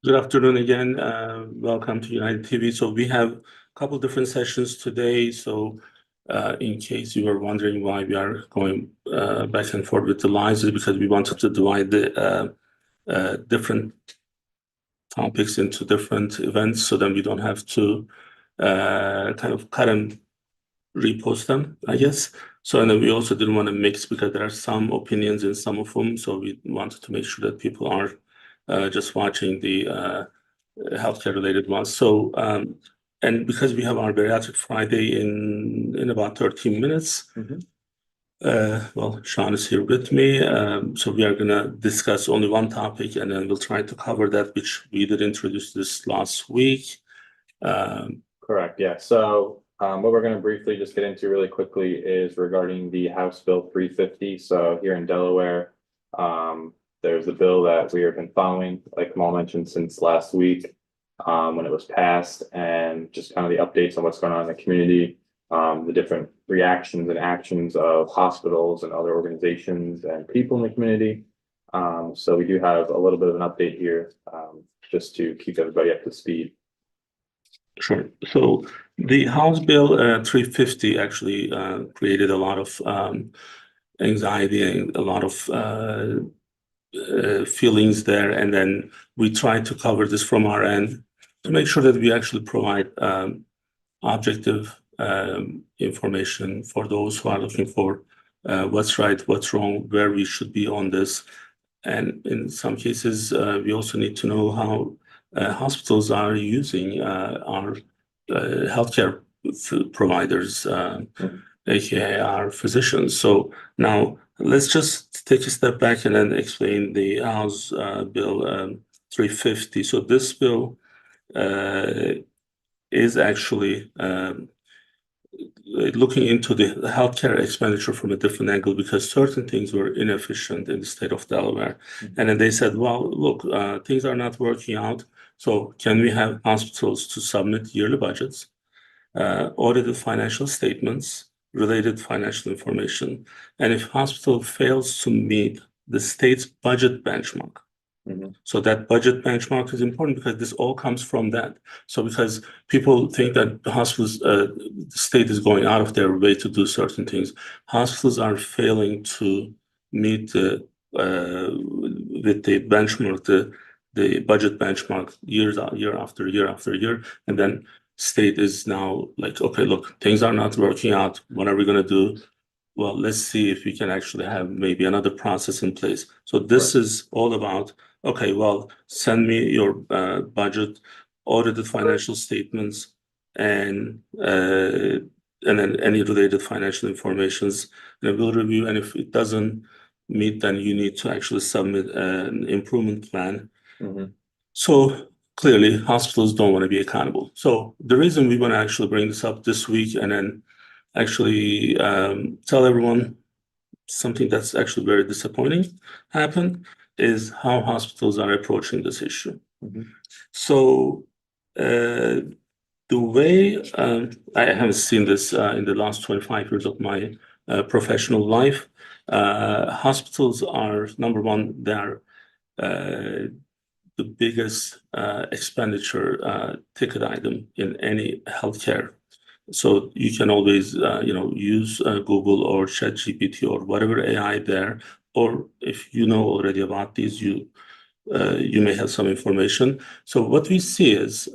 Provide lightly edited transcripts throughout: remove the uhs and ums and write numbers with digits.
Good afternoon again. Welcome to UnitedTV. So we have a couple different sessions today. So in case you were wondering why we are going back and forth with the lines, is because we wanted to divide the different topics into different events, so then we don't have to kind of cut and repost them, I guess. So, and then we also didn't want to mix because there are some opinions in some of them. So we wanted to make sure that people are just watching the healthcare related ones. So, and because we have our bariatric Friday in about 13 minutes, well, Sean is here with me. So we are gonna discuss only one topic, and then we'll try to cover that, which we did introduce this last week. Correct, yeah. So what we're going to briefly just get into really quickly is regarding the House Bill 350. So here in Delaware, there's a bill that we have been following, like Kemal mentioned, since last week when it was passed, and just kind of the updates on what's going on in the community, the different reactions and actions of hospitals and other organizations and people in the community. So we do have a little bit of an update here just to keep everybody up to speed. Sure. So the House Bill 350 actually created a lot of anxiety and a lot of feelings there. And then we tried to cover this from our end to make sure that we actually provide objective information for those who are looking for what's right, what's wrong, where we should be on this. And in some cases, we also need to know how hospitals are using our healthcare providers, aka our physicians. So now let's just take a step back and then explain the House Bill 350. So this bill is actually looking into the healthcare expenditure from a different angle, because certain things were inefficient in the state of Delaware. And then they said, well, look, things are not working out. So can we have hospitals to submit yearly budgets, audited financial statements, related financial information? And if hospital fails to meet the state's budget benchmark, so that budget benchmark is important because this all comes from that. So because people think that the hospitals, the state is going out of their way to do certain things, hospitals are failing to meet the with the benchmark, the budget benchmark year after year after year, and then state is now like, okay, look, things are not working out. What are we going to do? Well, let's see if we can actually have maybe another process in place. So this is all about, okay, well, send me your budget, audited financial statements, and then any related financial informations, and we'll review. And if it doesn't meet, then you need to actually submit an improvement plan. So clearly, hospitals don't want to be accountable. So the reason we want to actually bring this up this week and then actually tell everyone something that's actually very disappointing happened is how hospitals are approaching this issue. So the way I haven't seen this in the last 25 years of my professional life, hospitals are, number one, they're the biggest expenditure ticket item in any healthcare. So you can always, use Google or ChatGPT or whatever AI there. Or if you know already about these, you may have some information. So what we see is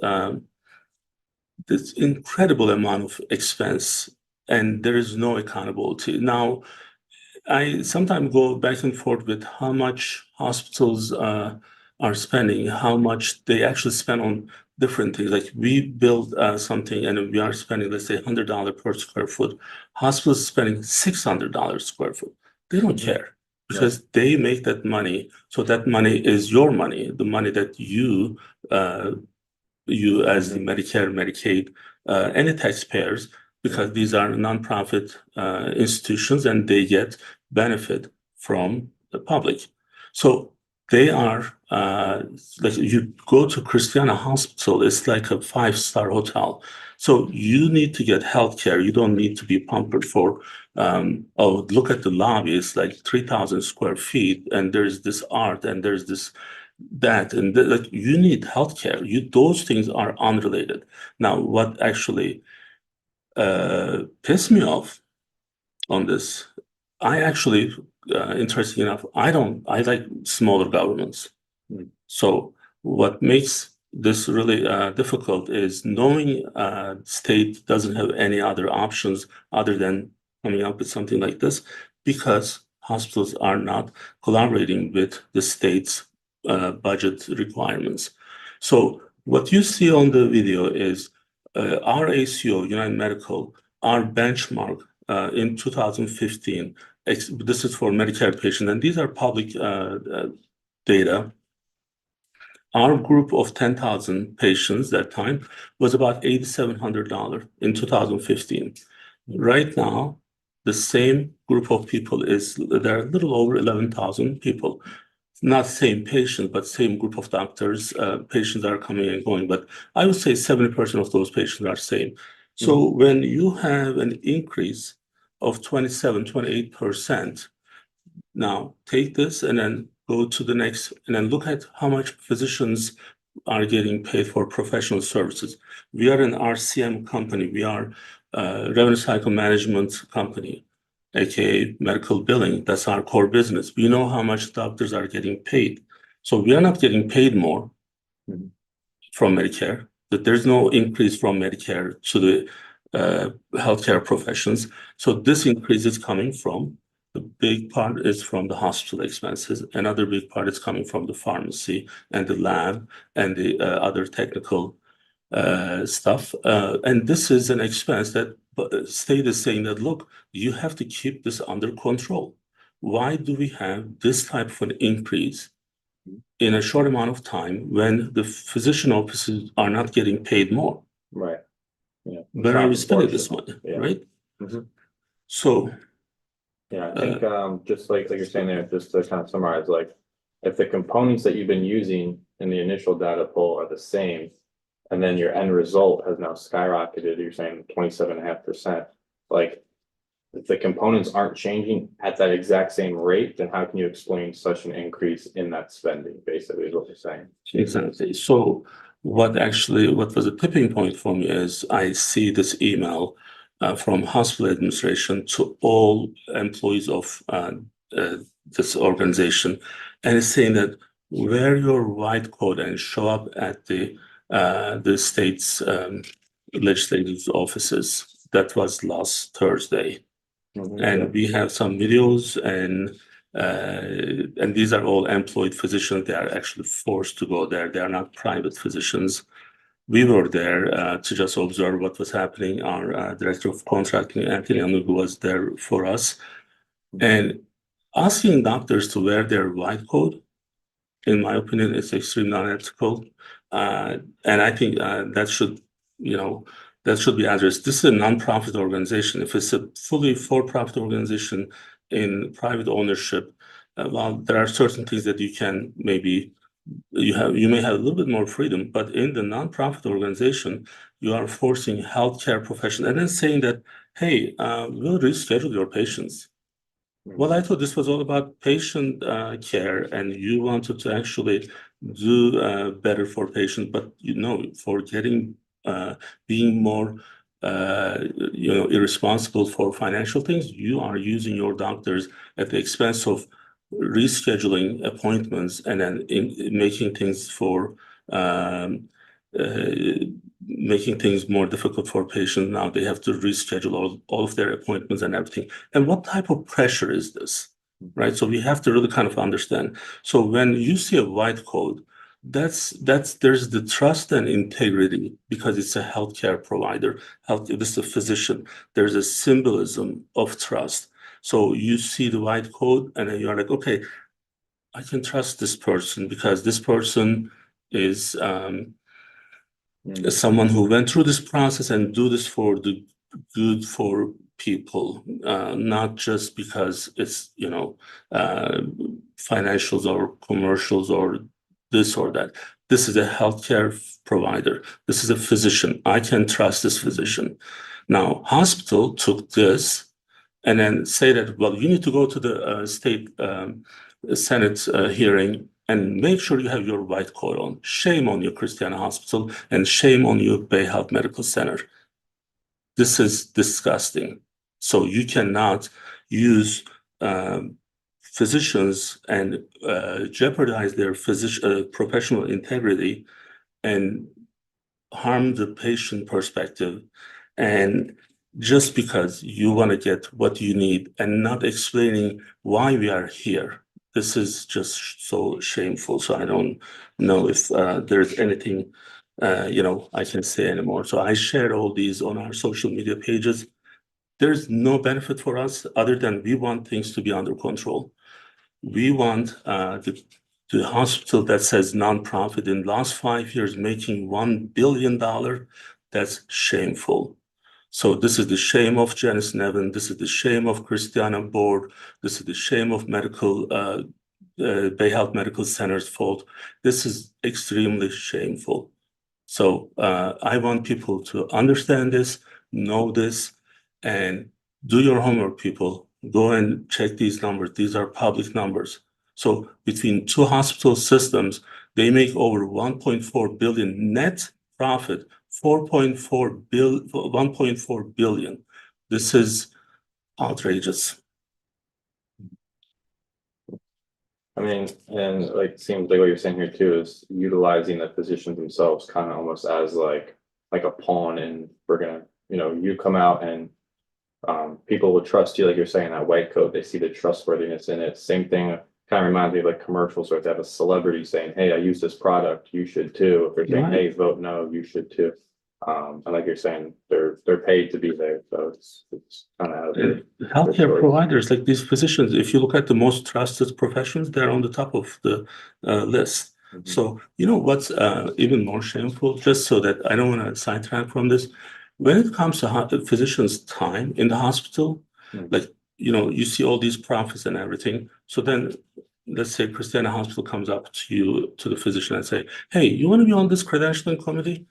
this incredible amount of expense, and there is no accountability. Now, I sometimes go back and forth with how much hospitals are spending, how much they actually spend on different things. Like we build something and we are spending, let's say, $100 per square foot. Hospitals spending $600 square foot. They don't care because they make that money. So that money is your money, the money that you as the Medicare, Medicaid, any taxpayers, because these are nonprofit institutions and they get benefit from the public. So they are like you go to Christiana Hospital, it's like a 5-star hotel. So you need to get healthcare. You don't need to be pampered for, look at the lobby. It's like 3,000 square feet, and there's this art, and there's this that, and like you need healthcare. Those things are unrelated. Now, what actually pissed me off on this, I actually, interesting enough, I like smaller governments. So what makes this really difficult is knowing state doesn't have any other options other than coming up with something like this, because hospitals are not collaborating with the state's budget requirements. So what you see on the video is our ACO, United Medical, our benchmark in 2015. This is for Medicare patients, and these are public data. Our group of 10,000 patients that time was about $8,700 in 2015. Right now, the same group of people there are a little over 11,000 people. Not same patient, but same group of doctors. Patients are coming and going, but I would say 70% of those patients are same. So when you have an increase of 27, 28%, now take this and then go to the next, and then look at how much physicians are getting paid for professional services. We are an RCM company. We are a revenue cycle management company, aka medical billing. That's our core business. We know how much doctors are getting paid. So we are not getting paid more from Medicare, that there's no increase from Medicare to the healthcare professions. So this increase is coming from, the big part is from the hospital expenses. Another big part is coming from the pharmacy and the lab and the other technical stuff. And this is an expense that state is saying that, look, you have to keep this under control. Why do we have this type of an increase in a short amount of time when the physician offices are not getting paid more? Right. Yeah. Where are we spending this money, right? So yeah, I think just like you're saying there, just to kind of summarize, like if the components that you've been using in the initial data pull are the same, and then your end result has now skyrocketed, you're saying 27.5%, like if the components aren't changing at that exact same rate, then how can you explain such an increase in that spending, basically, is what you're saying. exactly. So what was a tipping point for me is I see this email from hospital administration to all employees of this organization, and it's saying that wear your white coat and show up at the state's legislative offices. That was last Thursday. And we have some videos, and these are all employed physicians. They are actually forced to go there. They are not private physicians. We were there to just observe what was happening. Our director of contracting, Anthony Anugu, was there for us. And asking doctors to wear their white coat, in my opinion, is extremely unethical. And I think that should be addressed. This is a nonprofit organization. If it's a fully for-profit organization in private ownership, well, there are certain things that you can you may have a little bit more freedom, but in the nonprofit organization, you are forcing healthcare professionals and then saying that, hey, we'll reschedule your patients. Well, I thought this was all about patient care, and you wanted to actually do better for patients, but for getting being more irresponsible for financial things, you are using your doctors at the expense of rescheduling appointments and then making things making things more difficult for patients. Now they have to reschedule all of their appointments and everything. And what type of pressure is this, right? So we have to really kind of understand. So when you see a white coat, there's the trust and integrity, because it's a healthcare provider. This is a physician. There's a symbolism of trust. So you see the white coat, and then you're like, okay, I can trust this person because this person is someone who went through this process and do this for the good for people, not just because it's financials or commercials or this or that. This is a healthcare provider. This is a physician. I can trust this physician. Now, hospital took this and then say that, well, you need to go to the state Senate hearing and make sure you have your white coat on. Shame on you, Christiana Hospital, and shame on you, Bay Health Medical Center. This is disgusting. So you cannot use physicians and jeopardize their professional integrity and harm the patient perspective, and just because you want to get what you need and not explaining why we are here. This is just so shameful. So I don't know if there's anything I can say anymore. So I shared all these on our social media pages. There's no benefit for us other than we want things to be under control. We want the hospital that says nonprofit in the last 5 years making $1 billion. That's shameful. So this is the shame of Janice Nevin. This is the shame of Christiana Board. This is the shame of Bay Health Medical Center's fault. This is extremely shameful. So I want people to understand this, know this, and do your homework, people. Go and check these numbers. These are public numbers. So between two hospital systems, they make over 1.4 billion net profit, 1.4 billion. This is outrageous. I mean, and like, seems like what you're saying here too is utilizing the physicians themselves kind of almost as like a pawn, and we're gonna, you come out and people will trust you, like you're saying, that white coat, they see the trustworthiness in it. Same thing kind of reminds me of like commercials where they have a celebrity saying, hey, I use this product, you should too. If they're saying, hey, vote no, you should too. And like you're saying, they're paid to be there. So it's kind of healthcare providers, like these physicians, if you look at the most trusted professions, they're on the top of the list. Mm-hmm. So what's even more shameful, just so that I don't want to sidetrack from this, when it comes to physicians' time in the hospital, mm-hmm. like you see all these profits and everything. So then let's say Christiana Hospital comes up to you, to the physician, and say, hey, you want to be on this credentialing committee?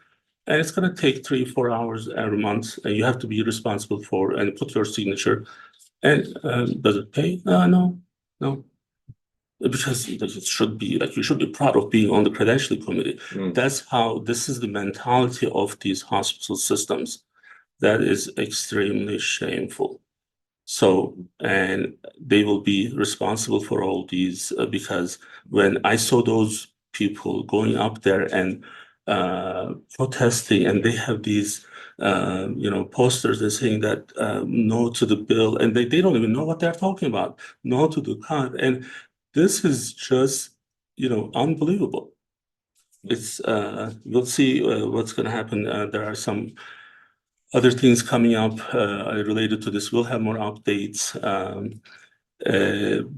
And it's going to take 3-4 hours every month, and you have to be responsible for and put your signature. And does it pay? No. Because it should be like, you should be proud of being on the credentialing committee. This is the mentality of these hospital systems. That is extremely shameful. So, and they will be responsible for all these because when I saw those people going up there and protesting, and they have these posters that saying that no to the bill, and they don't even know what they're talking about. No to the cut, and this is just unbelievable. It's we'll see what's going to happen. There are some other things coming up related to this. We'll have more updates.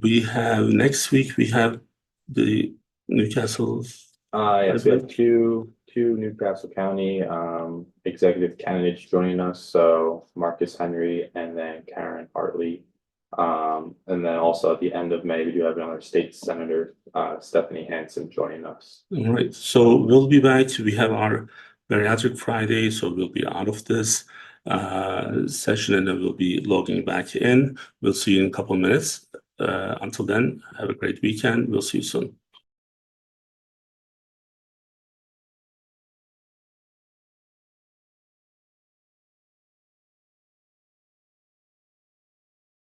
We have next week. We have the Newcastle. Yes, we have two Newcastle County executive candidates joining us. So Marcus Henry and then Karen Hartley. And then also at the end of May, we do have another state senator, Stephanie Hansen, joining us. All right. So we'll be back. We have our Bariatric Friday, so we'll be out of this session and then we'll be logging back in. We'll see you in a couple of minutes. Until then, have a great weekend. We'll see you soon.